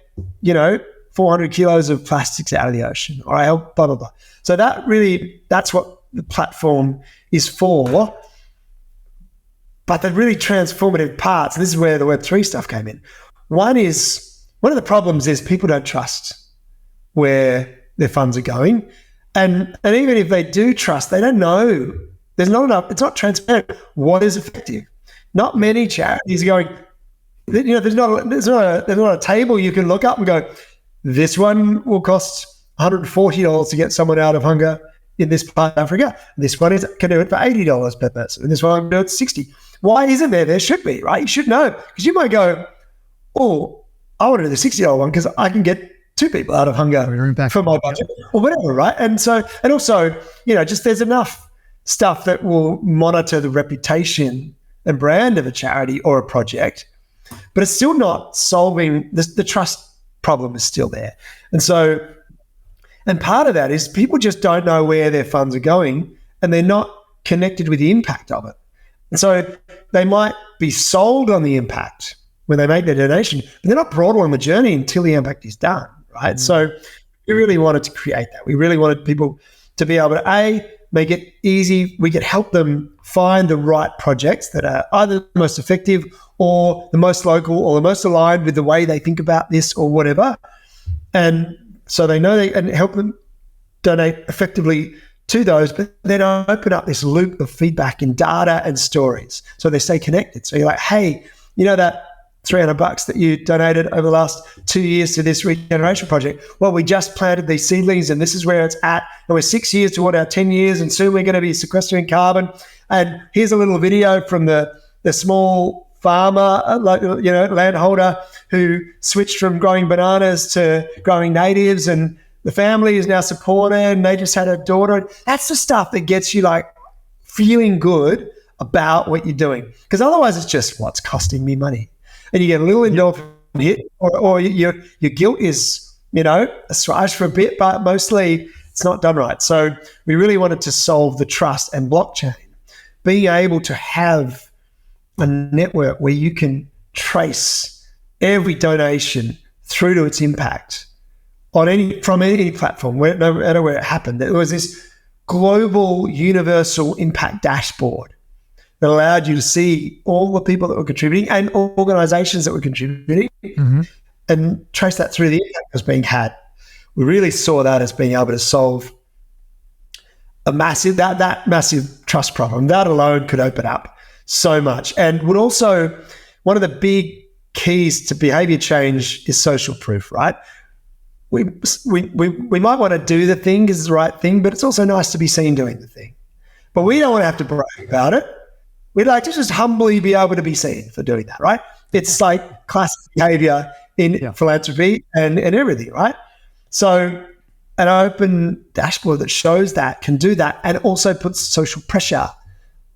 400 kilos of plastics out of the ocean, or I helped blah, blah, blah. So that's what the platform is for. But the really transformative parts, and this is where the Web3 stuff came in. One of the problems is people don't trust where their funds are going. And even if they do trust, they don't know. There's not enough, it's not transparent. What is effective? Not many charities are going, there's not a table you can look up and go, this one will cost $140 to get someone out of hunger in this part of Africa. This one can do it for $80 per person. And this one can do it $60. Why isn't there? There should be, right? You should know. Because you might go, oh, I want to do the $60 one because I can get 2 people out of hunger for my budget or whatever, right? And also, just there's enough stuff that will monitor the reputation and brand of a charity or a project, but it's still not solving the trust problem is still there. And part of that is people just don't know where their funds are going, and they're not connected with the impact of it. And so they might be sold on the impact when they make their donation, but they're not brought along the journey until the impact is done, right? So we really wanted to create that. We really wanted people to be able to, make it easy. We could help them find the right projects that are either the most effective or the most local or the most aligned with the way they think about this or whatever. And so they know and help them donate effectively to those, but then open up this loop of feedback and data and stories so they stay connected. So you're like, hey, that $300 that you donated over the last 2 years to this regeneration project. Well, we just planted these seedlings and this is where it's at. And we're 6 years toward our 10 years, and soon we're going to be sequestering carbon. And here's a little video from the small farmer, landholder who switched from growing bananas to growing natives, and the family is now supported and they just had a daughter. That's the stuff that gets you like feeling good about what you're doing. Because otherwise it's just, what's costing me money? And you get a little endorphin hit, or your guilt is, assuaged for a bit, but mostly it's not done right. So we really wanted to solve the trust and blockchain, being able to have a network where you can trace every donation through to its impact from any platform, no matter where it happened. There was this global universal impact dashboard that allowed you to see all the people that were contributing and organizations that were contributing and trace that through the impact that was being had. We really saw that as being able to solve a massive that massive trust problem. That alone could open up so much, and would also, one of the big keys to behavior change is social proof, right? We might want to do the thing because it's the right thing, but it's also nice to be seen doing the thing. But we don't want to have to brag about it. We'd like to just humbly be able to be seen for doing that, right? It's like classic behavior in philanthropy and everything, right? So an open dashboard that shows that can do that, and also puts social pressure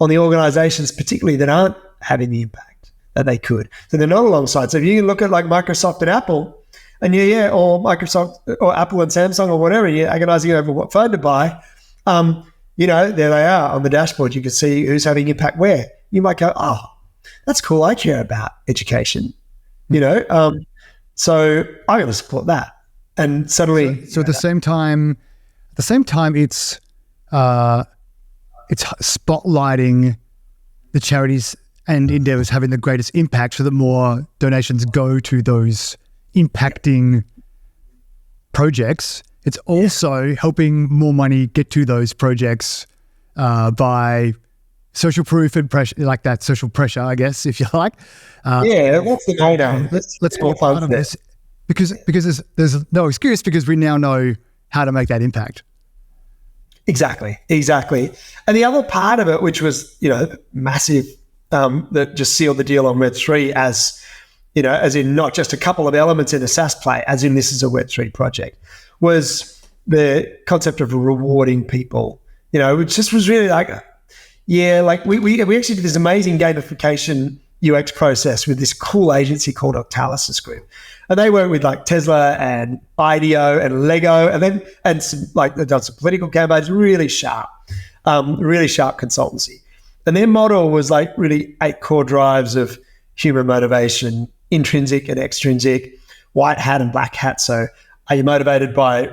on the organizations, particularly that aren't having the impact that they could. So they're not alongside. So if you look at like Microsoft and Apple, and or Microsoft or Apple and Samsung or whatever, you're agonizing over what phone to buy, there they are on the dashboard. You can see who's having impact where. You might go, oh, that's cool. I care about education, so I'm going to support that. And suddenly, so at the same time, it's spotlighting the charities and endeavors having the greatest impact, so that more donations go to those impacting projects. It's also helping more money get to those projects by social proof and pressure, like that social pressure, I guess, if you like. What's the data? Let's be part of this, because there's no excuse, because we now know how to make that impact. Exactly. And the other part of it, which was massive, that just sealed the deal on Web3 as in not just a couple of elements in a SaaS play, as in this is a Web3 project, was the concept of rewarding people, which just was really like, we actually did this amazing gamification UX process with this cool agency called Octalysis Group. And they work with like Tesla and IDEO and Lego, and some, like they've done some political campaigns, really sharp consultancy. And their model was like really 8 core drives of human motivation: intrinsic and extrinsic, white hat and black hat. So are you motivated by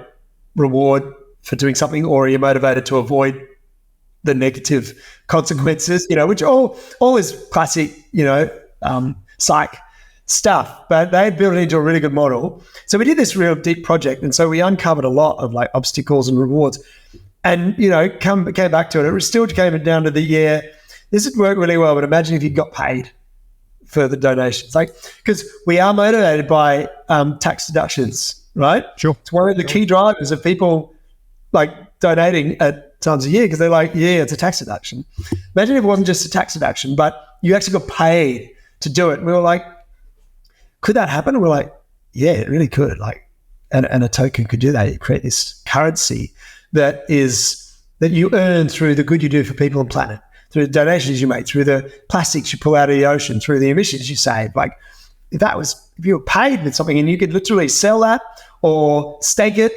reward for doing something, or are you motivated to avoid the negative consequences, which all is classic, psych stuff, but they had built it into a really good model. So we did this real deep project. And so we uncovered a lot of like obstacles and rewards, and, came back to it. It still came down to this would work really well, but imagine if you got paid for the donations, because we are motivated by tax deductions, right? Sure. It's one of the key drivers of people like donating at times a year, because they're like, it's a tax deduction. Imagine if it wasn't just a tax deduction, but you actually got paid to do it. And we were like, could that happen? And we're like, yeah, it really could. And a token could do that. You create this currency that you earn through the good you do for people and planet, through the donations you make, through the plastics you pull out of the ocean, through the emissions you save. Like if you were paid with something and you could literally sell that or stake it,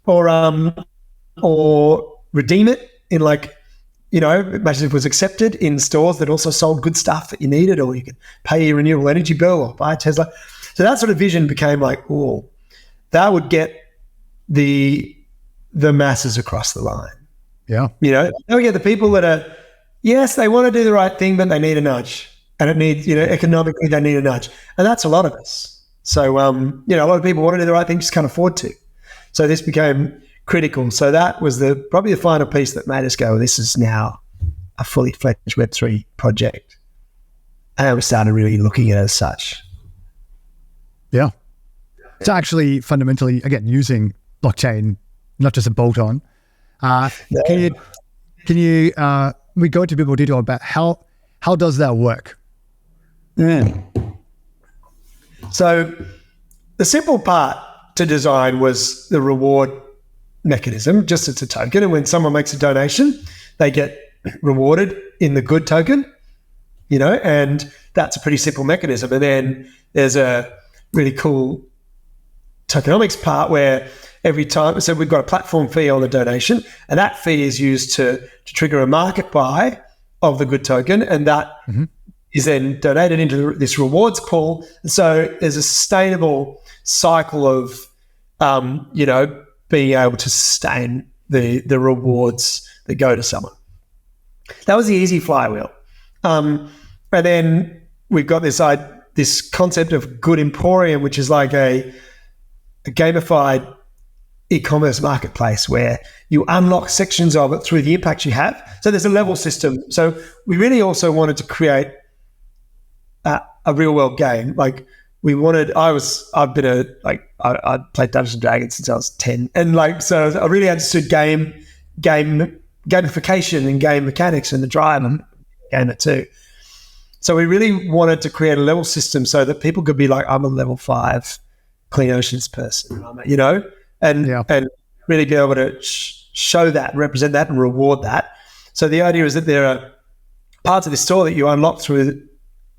or redeem it in imagine if it was accepted in stores that also sold good stuff that you needed, or you could pay your renewable energy bill or buy a Tesla. So that sort of vision became like, oh, that would get the masses across the line. Yeah. Now we get the people that are, yes, they want to do the right thing, but they need a nudge. And it needs, economically they need a nudge. And that's a lot of us. So, a lot of people want to do the right thing, just can't afford to. So this became critical. So that was probably the final piece that made us go, this is now a fully fledged Web3 project. And we started really looking at it as such. Yeah. It's actually fundamentally, again, using blockchain, not just a bolt-on. Can you we go into a bit more detail about how does that work? Yeah. So the simple part to design was the reward mechanism, just it's a token. And when someone makes a donation, they get rewarded in the good token, and that's a pretty simple mechanism. And then there's a really cool tokenomics part where every time, so we've got a platform fee on the donation, and that fee is used to trigger a market buy of the good token, and that is then donated into this rewards pool. And so there's a sustainable cycle of, being able to sustain the rewards that go to someone. That was the easy flywheel. And then we've got this concept of Good Emporium, which is like a gamified e-commerce marketplace where you unlock sections of it through the impact you have. So there's a level system. So we really also wanted to create a real world game. Like I played Dungeons and Dragons since I was 10. And so I really understood gamification and game mechanics and the drive and gamer too. So we really wanted to create a level system so that people could be like, I'm a level 5 Clean Oceans person, and really be able to show that, represent that, and reward that. So the idea is that there are parts of the store that you unlock through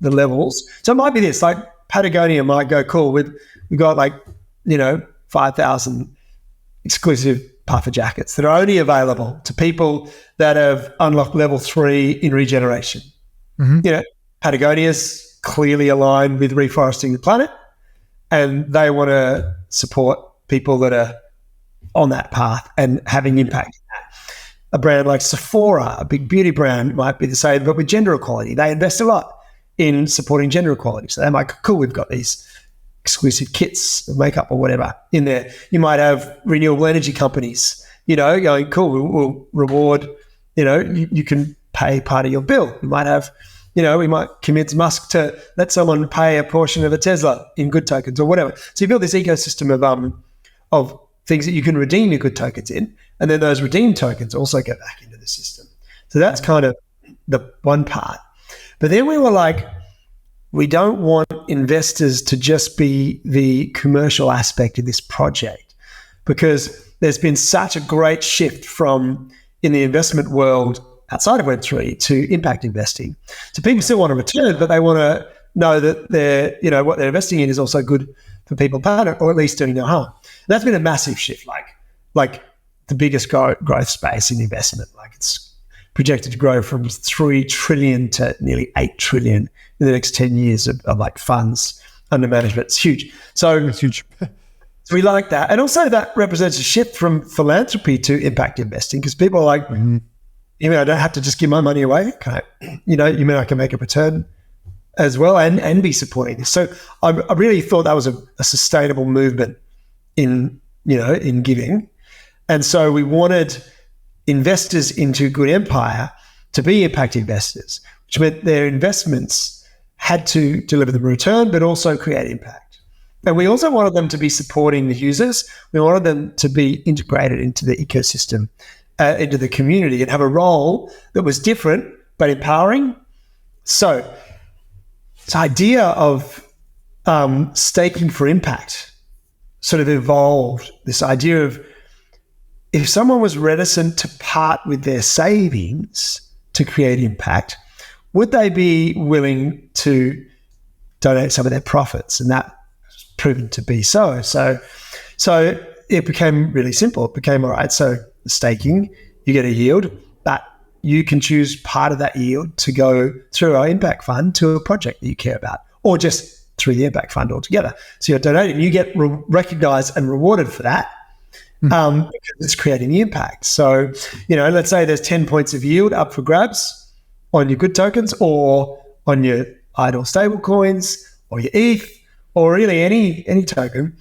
the levels. So it might be this, like Patagonia might go, cool, we've got 5,000 exclusive puffer jackets that are only available to people that have unlocked level 3 in regeneration. Mm-hmm. Patagonia's clearly aligned with reforesting the planet, and they want to support people that are on that path and having impact in that. A brand like Sephora, a big beauty brand, might be the same, but with gender equality. They invest a lot in supporting gender equality. So they might go, cool, we've got these exclusive kits of makeup or whatever in there. You might have renewable energy companies, going, cool, we'll reward, you can pay part of your bill. You might have, we might convince Musk to let someone pay a portion of a Tesla in good tokens or whatever. So you build this ecosystem of things that you can redeem your good tokens in, and then those redeemed tokens also go back into the system. So that's kind of the one part. But then we were like, we don't want investors to just be the commercial aspect of this project, because there's been such a great shift in the investment world outside of Web3 to impact investing. So people still want a return, but they want to know that what they're investing in is also good for people, or at least doing no harm. And that's been a massive shift, like the biggest growth space in investment. Like it's projected to grow from 3 trillion to nearly 8 trillion in the next 10 years of funds under management. It's huge. So it's huge. So we like that. And also that represents a shift from philanthropy to impact investing, because people are like, I don't have to just give my money away. You mean I can make a return as well and be supporting this. So I really thought that was a sustainable movement in giving. And so we wanted investors into Good Empire to be impact investors, which meant their investments had to deliver the return, but also create impact. And we also wanted them to be supporting the users. We wanted them to be integrated into the ecosystem, into the community, and have a role that was different but empowering. So this idea of staking for impact sort of evolved. This idea of, if someone was reticent to part with their savings to create impact, would they be willing to donate some of their profits? And that was proven to be so. So it became really simple. It became, all right, so staking, you get a yield, but you can choose part of that yield to go through our impact fund to a project that you care about, or just through the impact fund altogether. So you're donating, you get recognized and rewarded for that. Because it's creating the impact. So, let's say there's 10 points of yield up for grabs on your good tokens, or on your idle stable coins, or your ETH, or really any token.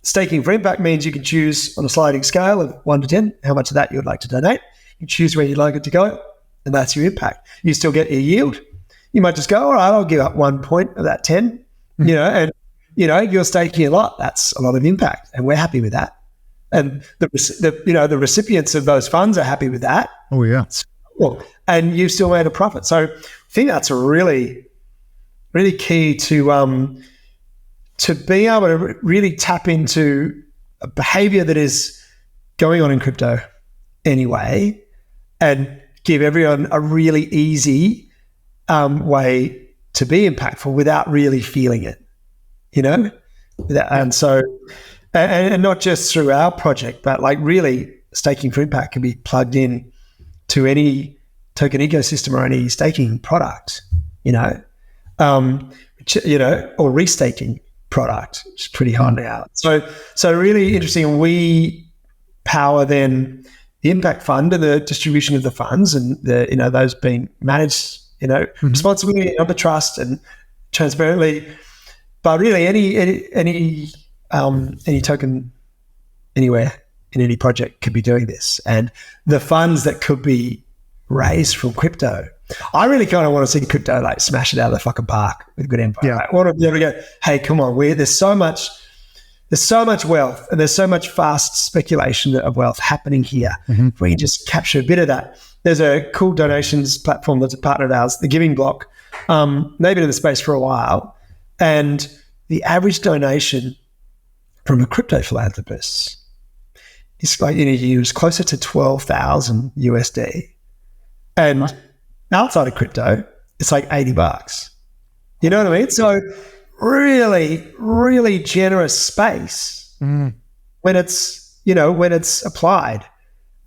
Staking for impact means you can choose on a sliding scale of 1 to 10 how much of that you would like to donate. You choose where you'd like it to go, and that's your impact. You still get your yield. You might just go, all right, I'll give up 1 point of that 10, and you're staking a lot. That's a lot of impact, and we're happy with that. And the recipients of those funds are happy with that. Oh yeah. And you've still made a profit. So I think that's really, really key to be able to really tap into a behavior that is going on in crypto anyway, and give everyone a really easy way to be impactful without really feeling it, and so. And not just through our project, but really staking for impact can be plugged in to any token ecosystem or any staking product, or restaking product, which is pretty hard now. So really interesting. We power then the impact fund and the distribution of the funds, and those being managed, responsibly of the trust and transparently. But really, any token anywhere in any project could be doing this. And the funds that could be raised from crypto, I really kind of want to see crypto like smash it out of the fucking park with Good Empire. Yeah. I want to be able to go, hey, come on, there's so much wealth and there's so much fast speculation of wealth happening here. Mm-hmm. If we can just capture a bit of that. There's a cool donations platform that's a partner of ours, the Giving Block. They've been in the space for a while, and the average donation from a crypto philanthropist is like in a year is closer to 12,000 USD, and outside of crypto, it's like $80. You know what I mean? So really, really generous space when it's applied.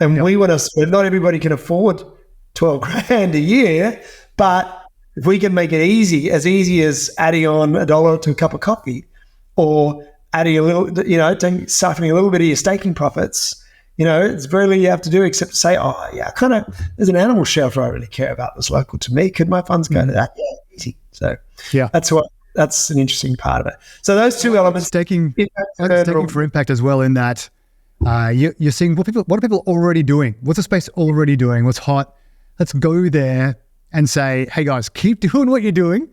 And we want to, not everybody can afford 12 grand a year, but if we can make it easy as adding on $1 to a cup of coffee, or adding a little, siphoning a little bit of your staking profits, it's very little you have to do except to say, oh yeah, there's an animal shelter I really care about that's local to me. Could my funds go to that? Yeah, easy. So that's an interesting part of it. So those two elements. Staking for impact as well, in that you're seeing what are people already doing? What's the space already doing? What's hot? Let's go there and say, hey guys, keep doing what you're doing.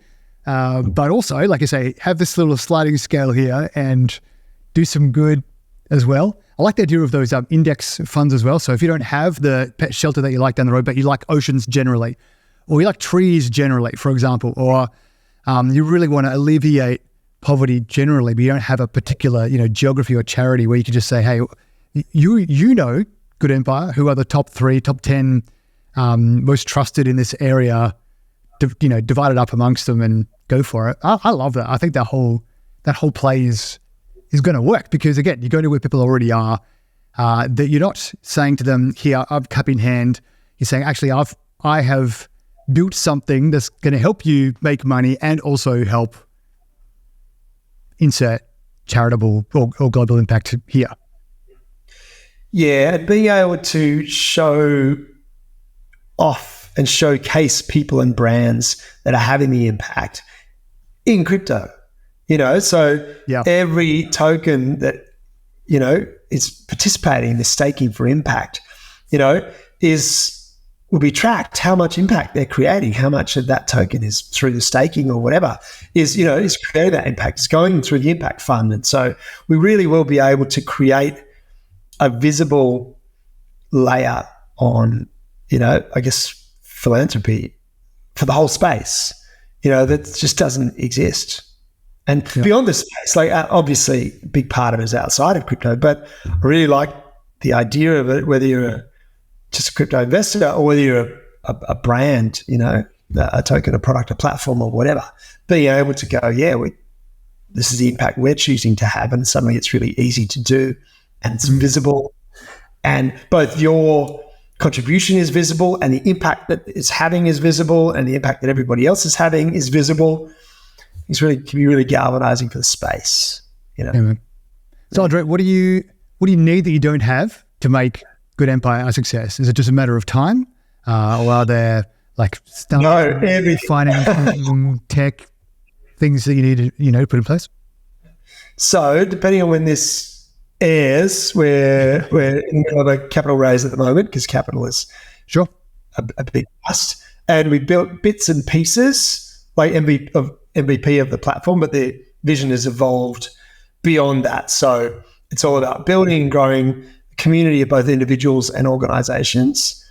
But also, like I say, have this little sliding scale here and do some good as well. I like the idea of those index funds as well. So if you don't have the pet shelter that you like down the road, but you like oceans generally, or you like trees generally, for example, or you really want to alleviate poverty generally, but you don't have a particular, geography or charity where you can just say, hey, you know Good Empire, who are the top 3, top 10 most trusted in this area, divide it up amongst them and go for it. I love that. I think that whole play is going to work, because again, you're going to where people already are, that you're not saying to them, here, I've cup in hand. You're saying, actually, I have built something that's going to help you make money and also help insert charitable or global impact here. Yeah, and being able to show off and showcase people and brands that are having the impact in crypto, so every token that, is participating in this staking for impact, will be tracked how much impact they're creating, how much of that token is through the staking or whatever is creating that impact. It's going through the impact fund. And so we really will be able to create a visible layer on, philanthropy for the whole space, that just doesn't exist. And beyond this space, obviously a big part of it is outside of crypto, but I really like the idea of it, whether you're just a crypto investor or whether you're a brand, a token, a product, a platform or whatever, being able to go, this is the impact we're choosing to have, and suddenly it's really easy to do and it's visible, and both your contribution is visible and the impact that it's having is visible and the impact that everybody else is having is visible. Can be really galvanizing for the space, Yeah, man. So Andre, what do you need that you don't have to make Good Empire a success? Is it just a matter of time, or are there finance, tech things that you need to put in place? So depending on when this airs, we're in kind of a capital raise at the moment, because capital is a big bust, and we built bits and pieces like MVP of the platform, but the vision has evolved beyond that. So it's all about building and growing a community of both individuals and organizations,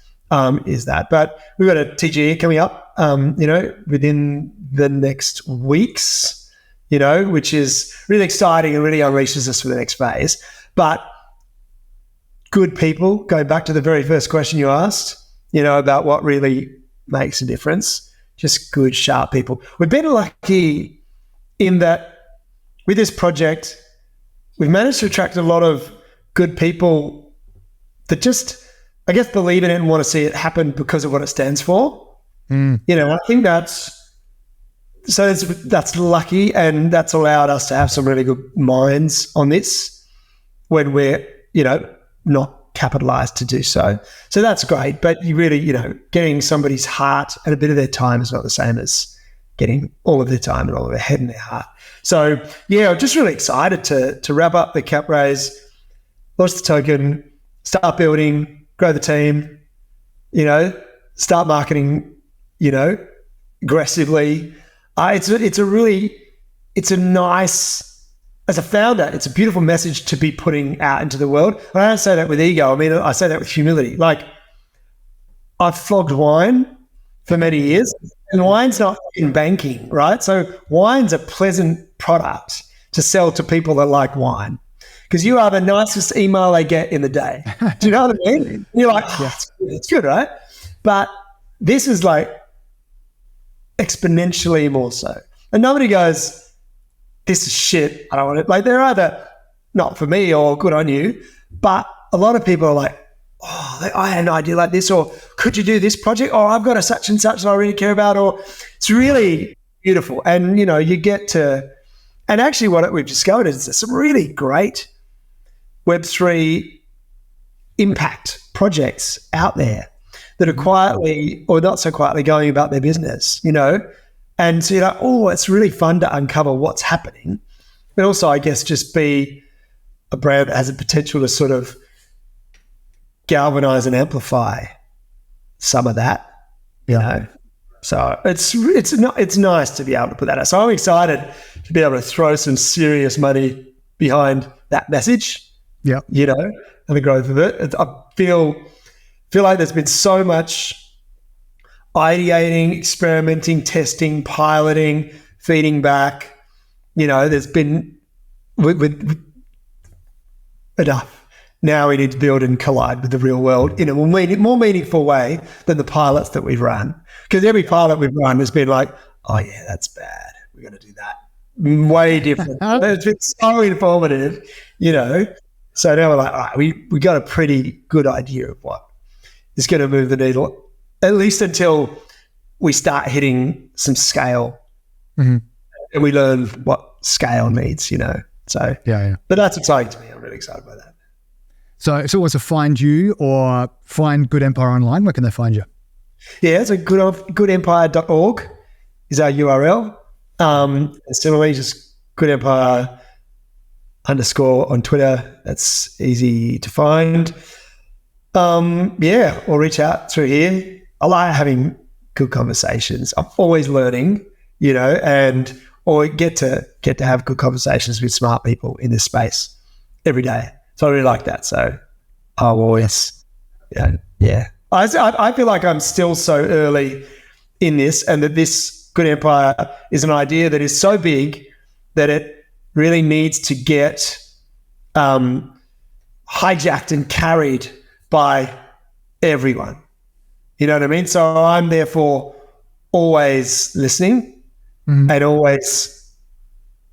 is that. But we've got a TGE coming up, within the next weeks, which is really exciting and really unleashes us for the next phase. But good people, going back to the very first question you asked, about what really makes a difference, just good, sharp people. We've been lucky in that with this project, we've managed to attract a lot of good people that just, I guess, believe in it and want to see it happen because of what it stands for. I think that's lucky, and that's allowed us to have some really good minds on this when we're, not capitalized to do so. So that's great. But you really, getting somebody's heart and a bit of their time is not the same as getting all of their time and all of their head and their heart. So, I'm just really excited to wrap up the cap raise launch the token, start building, grow the team, start marketing, aggressively. It's a nice, as a founder, it's a beautiful message to be putting out into the world. And I don't say that with ego. I mean, I say that with humility. Like, I've flogged wine for many years, and wine's not in banking, right? So wine's a pleasant product to sell to people that like wine, because you are the nicest email they get in the day. Do you know what I mean? And you're like, it's good, right? But this is like exponentially more so. And nobody goes, this is shit, I don't want it. Like, they're either not for me or good on you, but a lot of people are like, oh, I had an idea like this, or could you do this project? Or I've got a such and such that I really care about, or it's really beautiful. And, you get to, and actually what we've discovered is there's some really great Web3 impact projects out there that are quietly or not so quietly going about their business, and so you're like, oh, it's really fun to uncover what's happening. But also, I guess, just be a brand that has a potential to sort of galvanize and amplify some of that, So it's nice to be able to put that out. So I'm excited to be able to throw some serious money behind that message, and the growth of it. I feel like there's been so much ideating, experimenting, testing, piloting, feeding back. There's been with enough. Now we need to build and collide with the real world in a more meaningful way than the pilots that we've run. Because every pilot we've run has been like, oh yeah, that's bad, we're going to do that. Way different. It's been so informative, So now we're like, all right, we got a pretty good idea of what is going to move the needle, at least until we start hitting some scale, and we learn what scale needs, So, But that's exciting to me. I'm really excited by that. So if someone wants to find you or find Good Empire online, where can they find you? Yeah, so goodempire.org is our URL. Similarly, just Good Empire _ on Twitter. That's easy to find. Or reach out through here. I like having good conversations. I'm always learning, or get to have good conversations with smart people in this space every day. So I really like that. So I'll always, I feel like I'm still so early in this, and that this Good Empire is an idea that is so big that it really needs to get hijacked and carried by everyone. You know what I mean? So I'm therefore always listening and always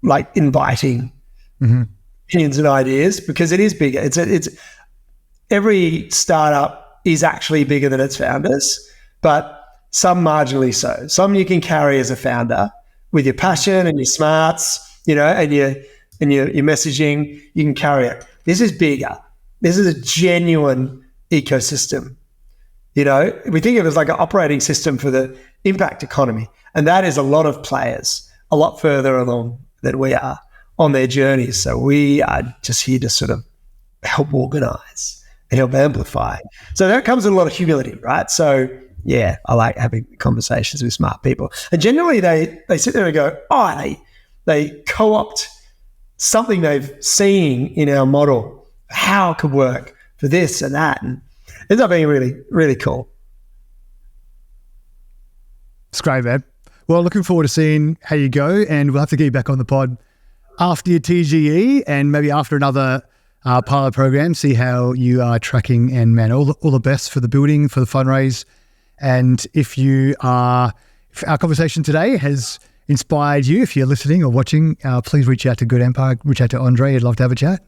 like inviting opinions and ideas, because it is bigger. It's every startup is actually bigger than its founders, but some marginally so. Some you can carry as a founder with your passion and your smarts, and your messaging. You can carry it. This is bigger. This is a genuine ecosystem. We think of it as like an operating system for the impact economy, and that is a lot of players a lot further along than we are on their journeys. So we are just here to sort of help organize and help amplify. So that comes with a lot of humility, right? So yeah, I like having conversations with smart people. And generally they sit there and go, they co-opt something they've seen in our model, how it could work for this and that, and it ends up being really, really cool. It's great, man. Well, looking forward to seeing how you go, and we'll have to get you back on the pod after your TGE and maybe after another pilot program, see how you are tracking. And man, all the best for the building, for the fundraise. And if our conversation today has inspired you, if you're listening or watching, please reach out to Good Empire, reach out to Andre. I'd love to have a chat.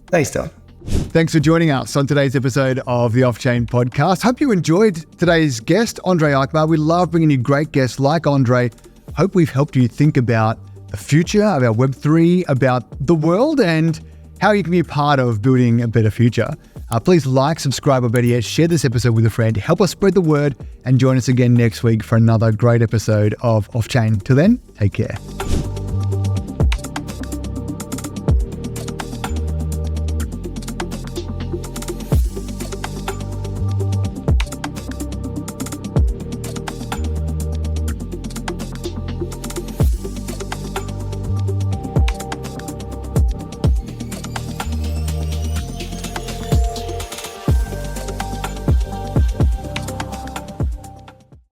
Thanks, Don. Thanks for joining us on today's episode of the Off-Chain Podcast. Hope you enjoyed today's guest, Andre Eikmeier. We love bringing you great guests like Andre. Hope we've helped you think about the future, about Web3, about the world, and how you can be a part of building a better future. Please like, subscribe, or better yet, share this episode with a friend. Help us spread the word, and join us again next week for another great episode of Off-Chain. Till then, take care.